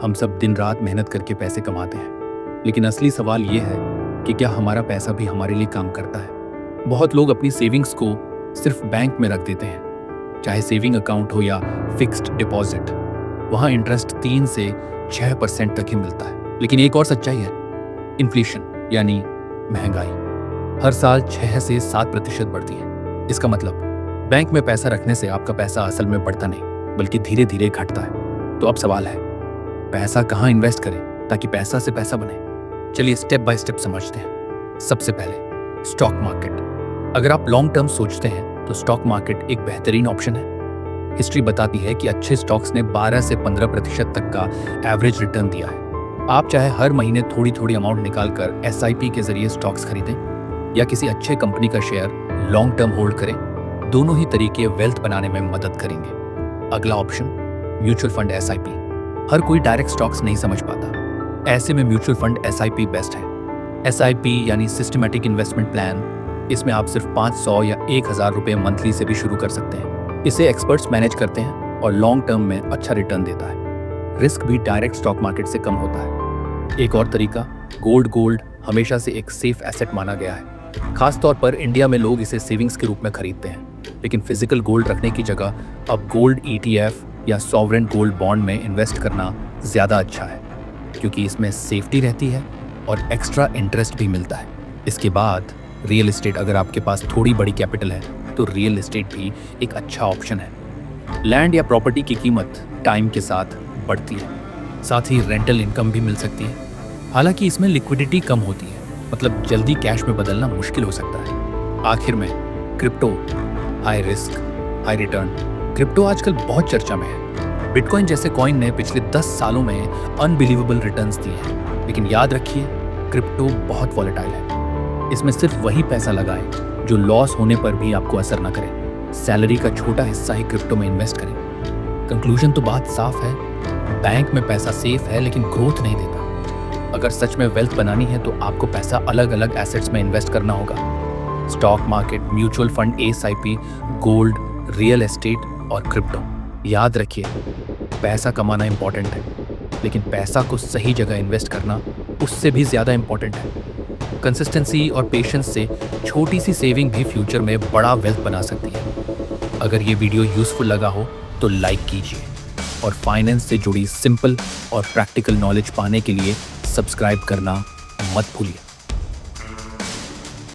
हम सब दिन रात मेहनत करके पैसे कमाते हैं, लेकिन असली सवाल ये है कि क्या हमारा पैसा भी हमारे लिए काम करता है। बहुत लोग अपनी सेविंग्स को सिर्फ बैंक में रख देते हैं, चाहे सेविंग अकाउंट हो या फिक्स्ड डिपॉजिट। वहाँ इंटरेस्ट 3 से 6% तक ही मिलता है। लेकिन एक और सच्चाई है, इन्फ्लेशन यानी महंगाई हर साल 6 से 7% बढ़ती है। इसका मतलब बैंक में पैसा रखने से आपका पैसा असल में बढ़ता नहीं बल्कि धीरे धीरे घटता है। तो अब सवाल है, पैसा कहाँ इन्वेस्ट करें ताकि पैसा से पैसा बने। चलिए स्टेप बाय स्टेप समझते हैं। सबसे पहले स्टॉक मार्केट। अगर आप लॉन्ग टर्म सोचते हैं तो स्टॉक मार्केट एक बेहतरीन ऑप्शन है। हिस्ट्री बताती है कि अच्छे स्टॉक्स ने 12 से 15% तक का एवरेज रिटर्न दिया है। आप चाहे हर महीने थोड़ी थोड़ी अमाउंट निकालकर SIP के जरिए स्टॉक्स खरीदें या किसी अच्छे कंपनी का शेयर लॉन्ग टर्म होल्ड करें, दोनों ही तरीके वेल्थ बनाने में मदद करेंगे। अगला ऑप्शन म्यूचुअल फंड SIP। हर कोई डायरेक्ट स्टॉक्स नहीं समझ पाता, ऐसे में म्यूचुअल फंड SIP बेस्ट है। SIP यानी सिस्टमैटिक इन्वेस्टमेंट प्लान। इसमें आप सिर्फ 500 या 1000 रुपये मंथली से भी शुरू कर सकते हैं। इसे एक्सपर्ट्स मैनेज करते हैं और लॉन्ग टर्म में अच्छा रिटर्न देता है। रिस्क भी डायरेक्ट स्टॉक मार्केट से कम होता है। एक और तरीका गोल्ड हमेशा से एक सेफ एसेट माना गया है। खासतौर पर इंडिया में लोग इसे सेविंग्स के रूप में खरीदते हैं, लेकिन फिजिकल गोल्ड रखने की जगह अब गोल्ड ETF या सॉवरेन गोल्ड बॉन्ड में इन्वेस्ट करना ज़्यादा अच्छा है, क्योंकि इसमें सेफ्टी रहती है और एक्स्ट्रा इंटरेस्ट भी मिलता है। इसके बाद रियल एस्टेट। अगर आपके पास थोड़ी बड़ी कैपिटल है तो रियल एस्टेट भी एक अच्छा ऑप्शन है। लैंड या प्रॉपर्टी की कीमत टाइम के साथ बढ़ती है, साथ ही रेंटल इनकम भी मिल सकती है। हालांकि इसमें लिक्विडिटी कम होती है, मतलब जल्दी कैश में बदलना मुश्किल हो सकता है। आखिर में crypto, high risk high return. Crypto आजकल बहुत चर्चा में है। बिटकॉइन जैसे कॉइन ने पिछले 10 सालों में अनबिलीवेबल रिटर्न्स दिए हैं। लेकिन याद रखिए, क्रिप्टो बहुत वॉलेटाइल है। इसमें सिर्फ वही पैसा लगाएं जो लॉस होने पर भी आपको असर न करे। सैलरी का छोटा हिस्सा ही क्रिप्टो में इन्वेस्ट करें। कंक्लूजन तो बात साफ है, बैंक में पैसा सेफ है लेकिन ग्रोथ नहीं देता। अगर सच में वेल्थ बनानी है तो आपको पैसा अलग अलग एसेट्स में इन्वेस्ट करना होगा। Stock market, mutual fund, SIP, gold, real estate और क्रिप्टो। याद रखिए, पैसा कमाना इंपॉर्टेंट है, लेकिन पैसा को सही जगह इन्वेस्ट करना उससे भी ज़्यादा इंपॉर्टेंट है। कंसिस्टेंसी और पेशेंस से छोटी सी सेविंग भी फ्यूचर में बड़ा वेल्थ बना सकती है। अगर ये वीडियो यूजफुल लगा हो तो लाइक कीजिए और फाइनेंस से जुड़ी सिंपल और प्रैक्टिकल नॉलेज पाने के लिए सब्सक्राइब करना मत भूलिए।